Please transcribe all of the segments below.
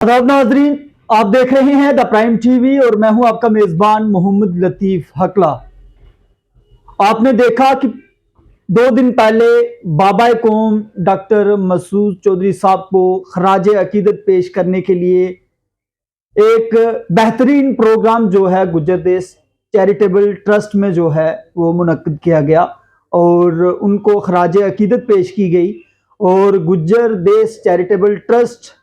आदाब नाजरीन, आप देख रहे हैं द प्राइम टीवी और मैं हूं आपका मेजबान मोहम्मद लतीफ हकला। आपने देखा कि 2 दिन पहले बाबा कौम डॉक्टर मसूद चौधरी साहब को खराज अकीदत पेश करने के लिए एक बेहतरीन प्रोग्राम जो है गुज्जर देश चैरिटेबल ट्रस्ट में जो है वो मुनक्किद किया गया और उनको खराज अकीदत पेश की गई। और गुज्जर देश चैरिटेबल ट्रस्ट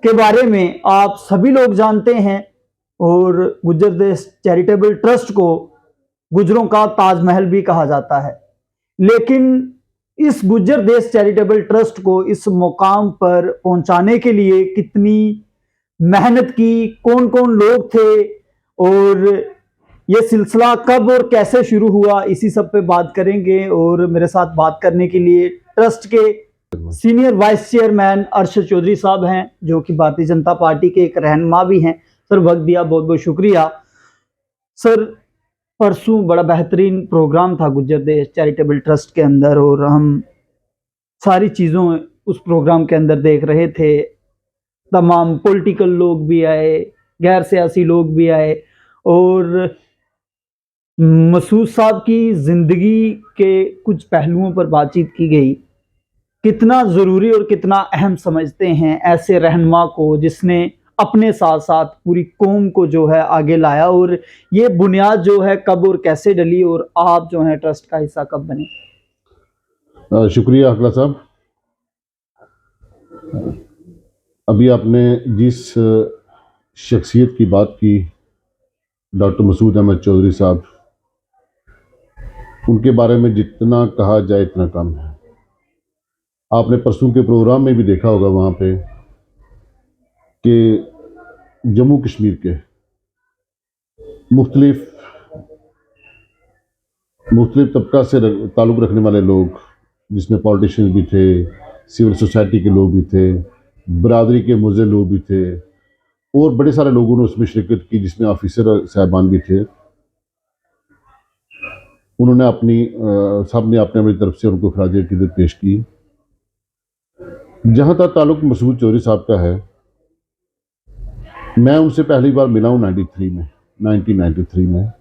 के बारे में आप सभी लोग जानते हैं और गुज्जर देश चैरिटेबल ट्रस्ट को गुजरों का ताजमहल भी कहा जाता है। लेकिन इस गुज्जर देश चैरिटेबल ट्रस्ट को इस मुकाम पर पहुंचाने के लिए कितनी मेहनत की, कौन कौन लोग थे और ये सिलसिला कब और कैसे शुरू हुआ, इसी सब पे बात करेंगे। और मेरे साथ बात करने के लिए ट्रस्ट के senior vice chairman Arshad Chaudhary साहब हैं, जो कि भारतीय जनता पार्टी के एक रहनुमा भी हैं। सर, वक्त दिया, बहुत बहुत शुक्रिया। सर, परसों बड़ा बेहतरीन प्रोग्राम था गुज्जर देश चैरिटेबल ट्रस्ट के अंदर और हम सारी चीज़ों उस प्रोग्राम के अंदर देख रहे थे। तमाम पॉलिटिकल लोग भी आए, गैर सियासी लोग भी आए और मसूद साहब की ज़िंदगी के कुछ पहलुओं पर बातचीत की गई। कितना ज़रूरी और कितना अहम समझते हैं ऐसे रहनुमा को जिसने अपने साथ साथ पूरी कौम को जो है आगे लाया, और ये बुनियाद जो है कब और कैसे डली और आप जो है ट्रस्ट का हिस्सा कब बने? शुक्रिया हकला साहब। अभी आपने जिस शख्सियत की बात की, डॉक्टर मसूद अहमद चौधरी साहब, उनके बारे में जितना कहा जाए इतना कम है। आपने परसों के प्रोग्राम में भी देखा होगा वहाँ पे कि जम्मू कश्मीर के मुख्तलिफ तबका से ताल्लुक़ रखने वाले लोग, जिसमें पॉलिटिशियन भी थे, सिविल सोसाइटी के लोग भी थे, बरादरी के मुज़े लोग भी थे और बड़े सारे लोगों ने उसमें शिरकत की, जिसमें ऑफिसर साहबान भी थे। उन्होंने सब ने अपनी तरफ से उनको खराज अकीदत पेश की। जहाँ तक ताल्लुक़ मसूद चौधरी साहब का है, मैं उनसे पहली बार मिला हूँ 1993 में।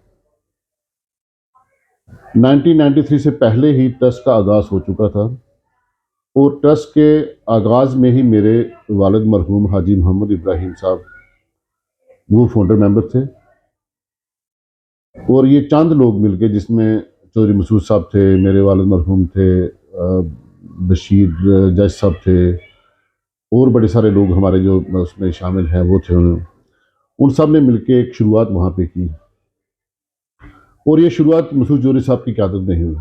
1993 से पहले ही ट्रस्ट का आगाज़ हो चुका था और ट्रस्ट के आगाज़ में ही मेरे वालिद मरहूम हाजी मोहम्मद इब्राहिम साहब वो फाउंडर मेंबर थे। और ये चंद लोग मिलके, जिसमें चौधरी मसूद साहब थे, मेरे वालिद मरहूम थे, बशीर जज साहब थे और बड़े सारे लोग हमारे जो उसमें शामिल हैं वो थे। उन सब ने मिलके एक शुरुआत वहाँ पे की और ये शुरुआत मसूद चौधरी साहब की क़यादत में ही हुई।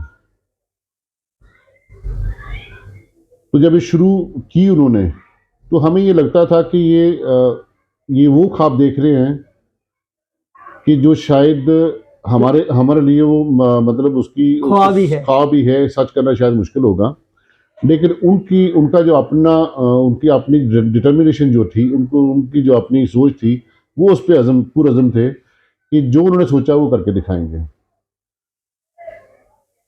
तो जब ये शुरू की उन्होंने, तो हमें ये लगता था कि ये वो ख्वाब देख रहे हैं कि जो शायद हमारे लिए वो मतलब उसकी ख्वाब ही है, सच करना शायद मुश्किल होगा। लेकिन उनका जो उनकी अपनी डिटर्मिनेशन जो थी, उनकी जो अपनी सोच थी, वो उस पर पुरअज़म थे कि जो उन्होंने सोचा वो करके दिखाएंगे।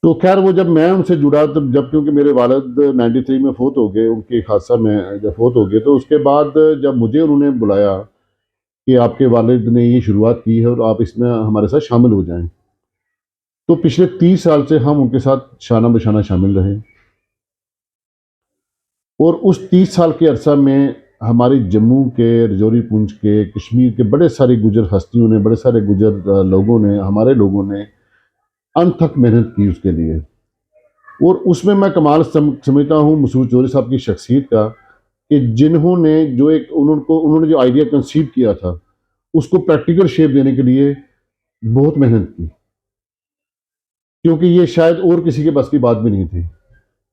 तो खैर, वो जब मैं उनसे जुड़ा, तब जब क्योंकि मेरे वालिद 93 में फ़ौत हो गए, उनके हादसा में जब फ़ौत हो गए, तो उसके बाद जब मुझे उन्होंने बुलाया कि आपके वालिद ने ये शुरुआत की है और आप इसमें हमारे साथ शामिल हो जाएं, तो पिछले 30 साल से हम उनके साथ शाना बशाना शामिल रहे। और उस 30 साल के अरसा में हमारे जम्मू के, रजौरी पुंछ के, कश्मीर के बड़े सारे गुजर हस्तियों ने, बड़े सारे गुजर लोगों ने, हमारे लोगों ने अनथक मेहनत की उसके लिए। और उसमें मैं कमाल समझता हूँ मसूद चौधरी साहब की शख्सियत का, कि जिन्होंने उन्होंने जो आइडिया कंसीव किया था, उसको प्रैक्टिकल शेप देने के लिए बहुत मेहनत की, क्योंकि ये शायद और किसी के बस की बात भी नहीं थी,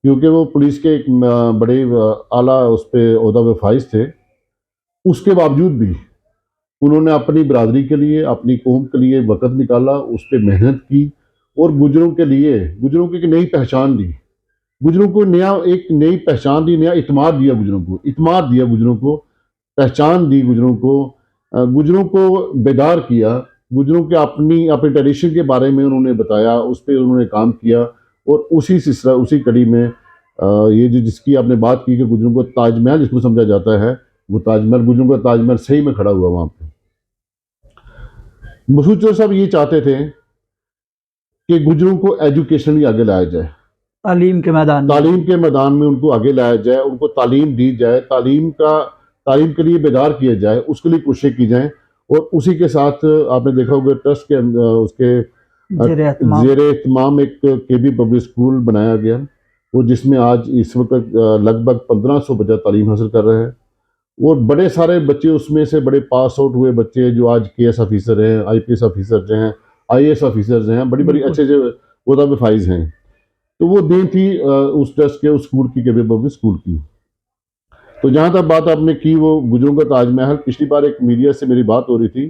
क्योंकि वो पुलिस के एक बड़े आला उस पर ओहदा में फाइज थे। उसके बावजूद भी उन्होंने अपनी बरादरी के लिए, अपनी कौम के लिए वक़्त निकाला, उस पर मेहनत की और गुजरों की एक नई पहचान दी, गुजरों को एक नई पहचान दी, नया इत्माद दिया गुजरों को, पहचान दी गुजरों को बेदार किया, गुजरों के अपनी ट्रेडिशन के बारे में उन्होंने बताया, उस पर उन्होंने काम किया। और उसी कड़ी में ये जो जिसकी आपने बात की कि गुजरों को ताजमहल जिसको समझा जाता है, वो ताजमहल, गुजरों का ताजमहल सही में खड़ा हुआ वहाँ पे। मसूद चौधरी साहब ये चाहते थे कि गुजरों को एजुकेशनली आगे लाया जाए, तालीम के मैदान में। तालीम के मैदान में उनको आगे लाया जाए, उनको तालीम दी जाए, तालीम के लिए बेदार किया जाए, उसके लिए कोशिश की जाए। और उसी के साथ आपने देखा होगा ट्रस्ट के अंदर उसके जेर इत्माम एक केबी पब्लिक स्कूल बनाया गया, वो जिसमें आज इस वक्त लगभग 1500 बच्चा तालीम हासिल कर रहे हैं। और बड़े सारे बच्चे उसमें से बड़े पास आउट हुए बच्चे जो आज केएस ऑफिसर हैं, आईपीएस ऑफिसर हैं, आईएएस ऑफिसर्स हैं, बड़ी बड़ी अच्छे अच्छे ओहदा पे फाइज हैं। तो वो देन थी उस ट्रस्ट के, उस स्कूल की, केबी पब्लिक स्कूल की। तो जहाँ तक बात आपने की वो गुजरों का ताजमहल, पिछली बार एक मीडिया से मेरी बात हो रही थी,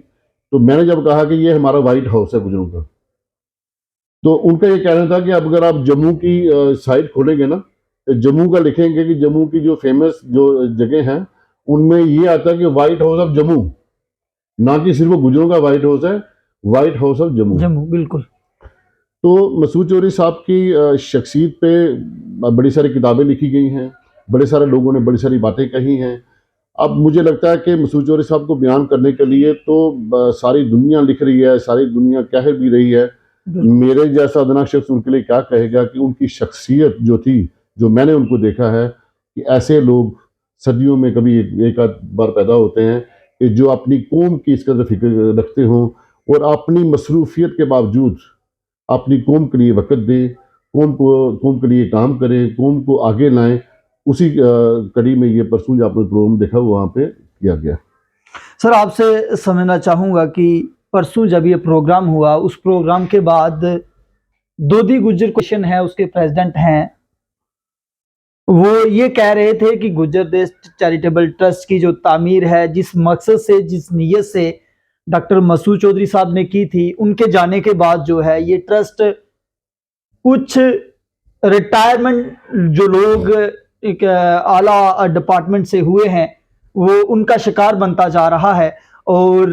तो मैंने जब कहा कि ये हमारा व्हाइट हाउस है गुजरों का, तो उनका ये कहना था कि अब अगर आप जम्मू की साइट खोलेंगे ना, तो जम्मू का लिखेंगे कि जम्मू की जो फेमस जो जगह हैं उनमें ये आता है कि व्हाइट हाउस ऑफ जम्मू, ना कि सिर्फ वो गुजरों का व्हाइट हाउस है, white house of Jammu. Jammu, बिल्कुल। तो मसूद चौधरी साहब की शख्सियत पे बड़ी सारी किताबें लिखी गई हैं, बड़े सारे लोगों ने बड़ी सारी बातें कही हैं। अब मुझे लगता है कि मसूद चौधरी साहब को बयान करने के लिए तो सारी दुनिया लिख रही है, सारी दुनिया कह भी रही है। मेरे जैसा अदना शख्स उनके लिए क्या कहेगा कि उनकी शख्सियत जो थी, जो मैंने उनको देखा है कि ऐसे लोग सदियों में कभी एक आध बार पैदा होते हैं कि जो अपनी कौम की इस कदर फिक्र रखते हों और अपनी मसरूफियत के बावजूद अपनी कौम के लिए वक़्त दें, कौम के लिए काम करें, कौम को आगे लाएं। उसी कड़ी में ये परसों जो आपने प्रोग्राम देखा वहाँ पे किया गया। सर, आपसे समझना चाहूँगा कि परसों जब ये प्रोग्राम हुआ, उस प्रोग्राम के बाद दोदी गुज्जर क्वेश्चन है, उसके प्रेसिडेंट हैं, वो ये कह रहे थे कि गुज्जर देश चैरिटेबल ट्रस्ट की जो तामीर है, जिस मकसद से, जिस नीयत से डॉक्टर मसूद चौधरी साहब ने की थी, उनके जाने के बाद जो है ये ट्रस्ट कुछ रिटायरमेंट जो लोग एक आला डिपार्टमेंट से हुए हैं वो उनका शिकार बनता जा रहा है, और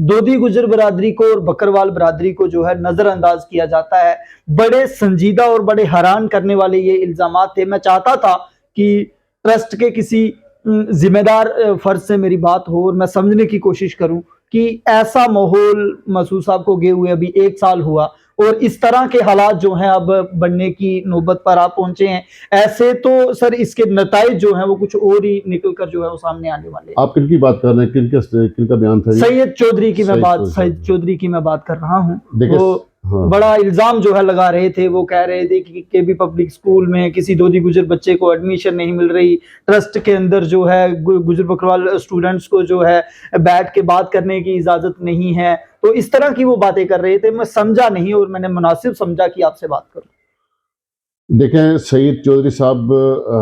दोदी गुजर बरादरी को और बकरवाल बरादरी को जो है नज़रअंदाज किया जाता है। बड़े संजीदा और बड़े हैरान करने वाले ये इल्ज़ामात थे। मैं चाहता था कि ट्रस्ट के किसी जिम्मेदार फर्ज से मेरी बात हो और मैं समझने की कोशिश करूं कि ऐसा माहौल मसूद साहब को गए हुए अभी 1 साल हुआ और इस तरह के हालात जो हैं अब बनने की नौबत पर आप पहुंचे हैं, ऐसे तो सर इसके नताइज जो हैं वो कुछ और ही निकल कर जो है वो सामने आने वाले हैं। आप किनकी बात कर रहे हैं, किनका बयान था? सैयद चौधरी की मैं बात कर रहा हूँ। वो हाँ। बड़ा इल्जाम जो है लगा रहे थे, वो कह रहे थे कि केबी पब्लिक स्कूल में किसी दोदी गुजर बच्चे को एडमिशन नहीं मिल रही, ट्रस्ट के अंदर जो है गुजर बकरवाल स्टूडेंट्स को जो है बैठ के बात करने की इजाजत नहीं है। तो इस तरह की वो बातें कर रहे थे। मैं समझा नहीं और मैंने मुनासिब समझा कि आपसे बात करूं। देखें, सैयद चौधरी साहब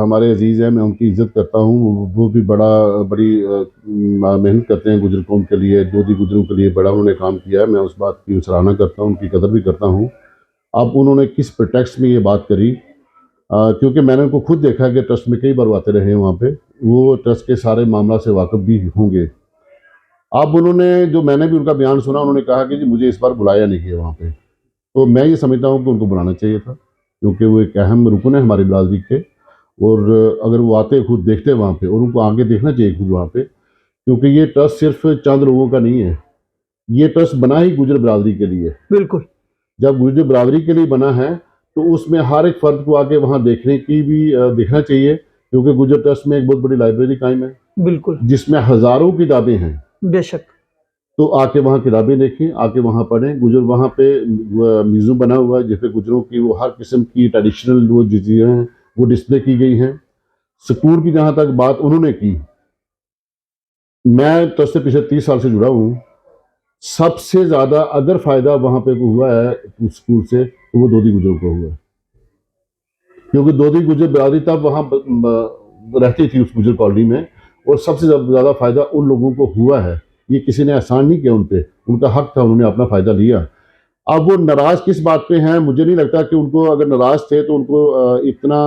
हमारे अजीज़ हैं, मैं उनकी इज़्ज़त करता हूँ। वो भी बड़ी मेहनत करते हैं गुजर कौम के लिए, दोदी गुजरों के लिए बड़ा उन्होंने काम किया है। मैं उस बात की सराहना करता हूँ, उनकी कदर भी करता हूँ। अब उन्होंने किस प्रेटेक्स्ट में ये बात करी, क्योंकि मैंने उनको खुद देखा कि ट्रस्ट में कई बार आते रहे हैं वहाँ पे, वो ट्रस्ट के सारे मामला से वाकिफ़ भी होंगे। अब उन्होंने, जो मैंने भी उनका बयान सुना, उन्होंने कहा कि जी मुझे इस बार बुलाया नहीं गया वहाँ पे। तो मैं ये समझता हूँ कि उनको बुलाना चाहिए था, क्योंकि वो एक अहम रुकन है हमारी बिरादरी के। और अगर वो आते खुद देखते वहाँ पे, और उनको आगे देखना चाहिए खुद वहाँ पे, क्योंकि ये ट्रस्ट सिर्फ चंद लोगों का नहीं है, ये ट्रस्ट बना ही गुजर बिरादरी के लिए। बिल्कुल। जब गुजर बिरादरी के लिए बना है तो उसमें हर एक फर्द को आके वहाँ देखने की भी देखना चाहिए, क्योंकि गुजर ट्रस्ट में एक बहुत बड़ी लाइब्रेरी कायम है, बिल्कुल, जिसमें हज़ारों किताबें हैं। बेशक। तो आके वहाँ किताबें देखें, आके वहाँ पढ़ें। गुजर वहाँ पे म्यूज़ियम बना हुआ है जिसपे गुजरों की वो हर किस्म की ट्रेडिशनल वो चीज़ें हैं वो डिस्प्ले की गई हैं। स्कूल की जहाँ तक बात उन्होंने की, मैं ट्रस्ट से पिछले 30 साल से जुड़ा हूँ। सबसे ज़्यादा अगर फ़ायदा वहाँ पे हुआ है स्कूल से, तो वो दोदी गुजरों को हुआ है, क्योंकि दोदी गुजर बिरादरी तब वहाँ रहती थी उस गुजर कॉलोनी में, और सबसे ज़्यादा फ़ायदा उन लोगों को हुआ है। ये किसी ने एहसान नहीं किया उन पे, उनका हक था, उन्होंने अपना फ़ायदा लिया। अब वो नाराज़ किस बात पे हैं, मुझे नहीं लगता कि उनको, अगर नाराज़ थे तो उनको इतना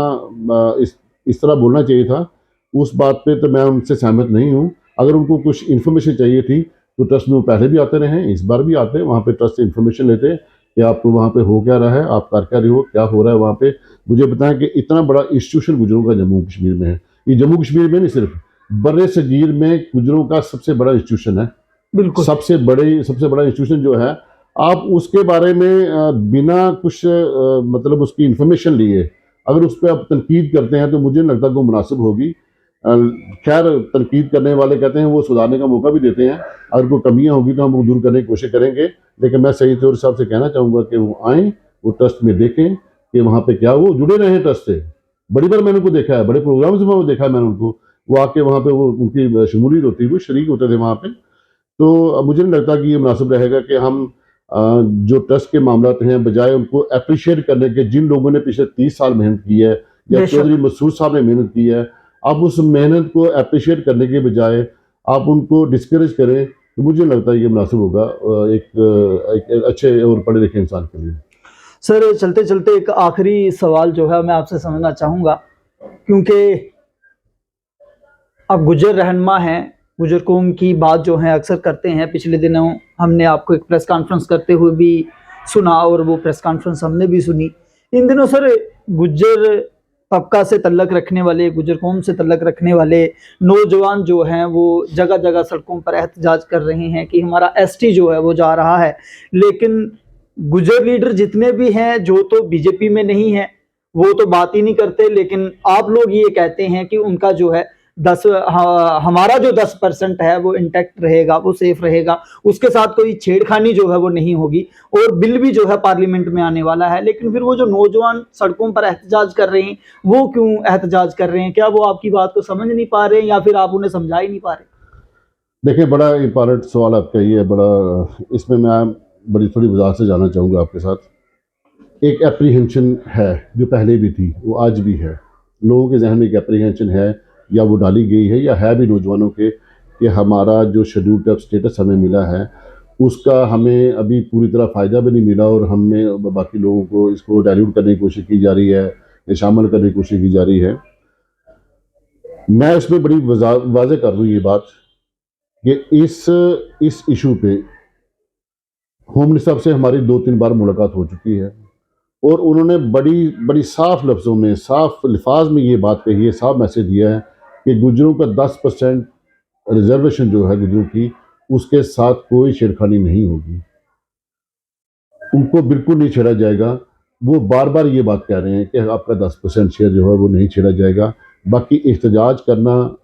इस तरह बोलना चाहिए था। उस बात पे तो मैं उनसे सहमत नहीं हूँ। अगर उनको कुछ इन्फॉर्मेशन चाहिए थी तो ट्रस्ट में वो पहले भी आते रहे हैं, इस बार भी आते हैं वहाँ पे, ट्रस्ट से इन्फॉर्मेशन लेते हैं कि आपको वहाँ पे हो क्या रहा है, आप कर क्या रहे हो, क्या हो रहा है वहाँ पे। मुझे बताएं कि इतना बड़ा इंस्टीट्यूशन गुजरों का जम्मू कश्मीर में है। ये जम्मू कश्मीर में नहीं, सिर्फ बर्रे सगीर में गुजरों का सबसे बड़ा इंस्टीट्यूशन है, बिल्कुल। सबसे बड़ा इंस्टीट्यूशन जो है, आप उसके बारे में बिना कुछ मतलब उसकी इंफॉर्मेशन लिए अगर उस पर आप तनकीद करते हैं तो मुझे नहीं लगता कि वो मुनासिब होगी। खैर, तनकीद करने वाले कहते हैं वो सुधारने का मौका भी देते हैं, अगर कोई कमियां होगी तो हम वो दूर करने की कोशिश करेंगे। लेकिन मैं सईद तौर साहब से कहना चाहूँगा कि वो आएँ, वो ट्रस्ट में देखें कि वहाँ पे क्या, वो जुड़े रहे ट्रस्ट से। बड़ी बार मैंने उनको देखा है, बड़े प्रोग्राम्स में वो देखा है मैंने उनको, वो आके वहाँ पे वो उनकी शमूलियत होती है, वो शरीक होते थे वहाँ पे। तो मुझे नहीं लगता कि ये मुनासिब रहेगा कि हम जो ट्रस्ट के मामलात हैं, बजाय उनको अप्रिशिएट करने के, जिन लोगों ने पिछले 30 साल मेहनत की है या बेशक। चौधरी मसूद साहब ने मेहनत की है, आप उस मेहनत को अप्रिशिएट करने के बजाय आप उनको डिस्करेज करें, तो मुझे नहीं लगता ये मुनासिब होगा एक अच्छे और पढ़े लिखे इंसान के लिए। सर, चलते चलते एक आखिरी सवाल जो है मैं आपसे समझना चाहूँगा, क्योंकि आप गुजर रहनुमा हैं, गुजर कौम की बात जो है अक्सर करते हैं। पिछले दिनों हमने आपको एक प्रेस कॉन्फ्रेंस करते हुए भी सुना और वो प्रेस कॉन्फ्रेंस हमने भी सुनी। इन दिनों सर गुजर तबका से तल्लक रखने वाले, गुजर कौम से तल्लक रखने वाले नौजवान जो हैं वो जगह जगह सड़कों पर एहतजाज कर रहे हैं कि हमारा एसटी जो है वो जा रहा है। लेकिन गुजर लीडर जितने भी हैं जो तो बीजेपी में नहीं है, वो तो बात ही नहीं करते। लेकिन आप लोग ये कहते हैं कि उनका जो है हमारा जो 10% है वो इंटैक्ट रहेगा, वो सेफ रहेगा, उसके साथ कोई छेड़खानी जो है वो नहीं होगी, और बिल भी जो है पार्लियामेंट में आने वाला है। लेकिन फिर वो जो नौजवान सड़कों पर एहतजाज कर रहे हैं, वो क्यों एहतजाज कर रहे हैं? क्या वो आपकी बात को समझ नहीं पा रहे हैं या फिर आप उन्हें समझा ही नहीं पा रहे? देखिए, बड़ा इंपॉर्टेंट सवाल आपका ये है, बड़ा इसमें मैं बड़ी थोड़ी वजाहत से जाना चाहूँगा आपके साथ। एक एप्रीहेंशन है जो पहले भी थी, वो आज भी है। लोगों के जहन में एक एप्रीहेंशन है, या वो डाली गई है या है भी नौजवानों के, कि हमारा जो शेड्यूल ट्राइब स्टेटस हमें मिला है उसका हमें अभी पूरी तरह फ़ायदा भी नहीं मिला, और हमें बाकी लोगों को इसको डाइल्यूट करने की कोशिश की जा रही है या शामिल करने की कोशिश की जा रही है। मैं इसमें बड़ी वाज़ेह कर दूँ ये बात कि इस इशू पे होम मिनिस्टर साहब से हमारी 2-3 बार मुलाकात हो चुकी है, और उन्होंने बड़ी बड़ी साफ लफ्ज़ों में, साफ अल्फाज में ये बात कही है, साफ मैसेज दिया है कि गुजरों का 10% रिजर्वेशन जो है गुजरों की, उसके साथ कोई छेड़खानी नहीं होगी, उनको बिल्कुल नहीं छेड़ा जाएगा। वो बार बार ये बात कह रहे हैं कि आपका 10% शेयर जो है वो नहीं छेड़ा जाएगा। बाकी एहतजाज करना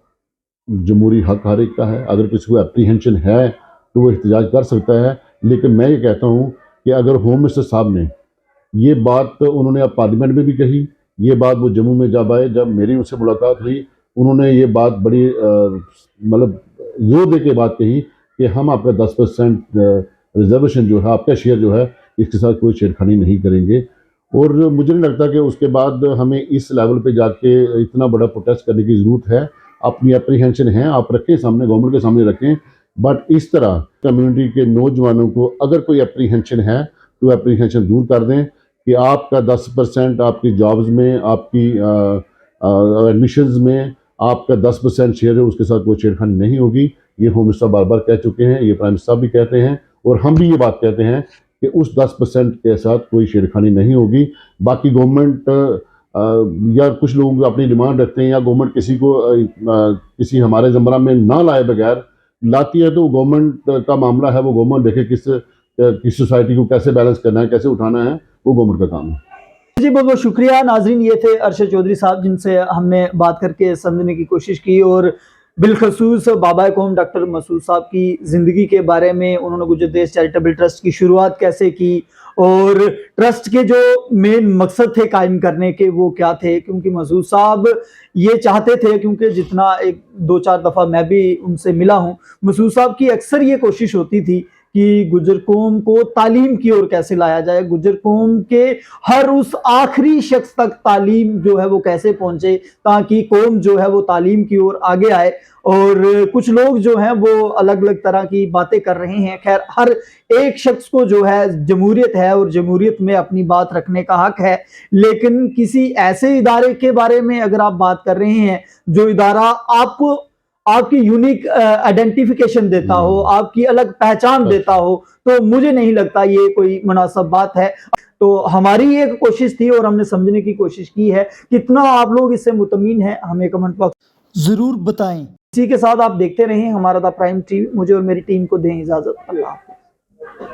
जमहूरी हक हर एक का है, अगर किसी को एप्रीहेंशन है तो वो एहतजाज कर सकता है। लेकिन मैं ये कहता हूँ कि अगर होम मिनिस्टर साहब ने ये बात, उन्होंने अब पार्लियामेंट में भी कही, ये बात वो जम्मू में जब आए, जब मेरी उनसे मुलाकात हुई, उन्होंने ये बात बड़ी मतलब जोर दे के बात कही कि हम आपका 10% रिजर्वेशन जो है, आपका शेयर जो है, इसके साथ कोई छेड़खानी नहीं करेंगे। और मुझे नहीं लगता कि उसके बाद हमें इस लेवल पे जाके इतना बड़ा प्रोटेस्ट करने की ज़रूरत है। अपनी अप्रीहेंशन है आप रखें सामने, गवर्नमेंट के सामने रखें, बट इस तरह कम्युनिटी के नौजवानों को अगर कोई अप्रीहेंशन है तो अप्रीहेंशन दूर कर दें कि आपका 10% आपकी जॉब्स में, आपकी एडमिशन्स में आपका 10% शेयर है, उसके साथ कोई छेड़खानी नहीं होगी। ये होम मिनिस्टर बार बार कह चुके हैं, ये प्राइम मिनिस्टर साहब भी कहते हैं, और हम भी ये बात कहते हैं कि उस 10% के साथ कोई छेड़खानी नहीं होगी। बाकी गवर्नमेंट या कुछ लोग अपनी डिमांड रखते हैं, या गवर्नमेंट किसी को किसी हमारे ज़मरा में ना लाए बगैर लाती है, तो गवर्नमेंट का मामला है, वो गवर्नमेंट देखे किस सोसाइटी को कैसे बैलेंस करना है, कैसे उठाना है, वो गवर्नमेंट का काम है। जी बहुत बहुत शुक्रिया नाजरीन, ये थे अरशद चौधरी साहब जिनसे हमने बात करके समझने की कोशिश की, और बिलखसूस बाबा कौम डॉक्टर मसूद साहब की ज़िंदगी के बारे में, उन्होंने गुजर देश चैरिटेबल ट्रस्ट की शुरुआत कैसे की, और ट्रस्ट के जो मेन मकसद थे कायम करने के वो क्या थे। क्योंकि मसूद साहब ये चाहते थे, क्योंकि जितना एक 2-4 दफ़ा मैं भी उनसे मिला हूँ, मसूद साहब की अक्सर ये कोशिश होती थी कि गुजर कौम को तालीम की ओर कैसे लाया जाए, गुजर कौम के हर उस आखिरी शख्स तक तालीम जो है वो कैसे पहुंचे, ताकि कौम जो है वो तालीम की ओर आगे आए। और कुछ लोग जो हैं वो अलग अलग तरह की बातें कर रहे हैं। खैर, हर एक शख्स को जो है जमहूरियत है और जमहूरियत में अपनी बात रखने का हक है, लेकिन किसी ऐसे इदारे के बारे में अगर आप बात कर रहे हैं जो इदारा आपको आपकी यूनिक आइडेंटिफिकेशन देता हो, आपकी अलग पहचान देता हो, तो मुझे नहीं लगता ये कोई मुनासिब बात है। तो हमारी एक कोशिश थी और हमने समझने की कोशिश की है। कितना आप लोग इससे मुतमिन हैं हमें कमेंट बॉक्स जरूर बताएं। इसी के साथ आप देखते रहें हमारा द प्राइम टीवी। मुझे और मेरी टीम को दें इजाजत। अल्लाह हाफिज।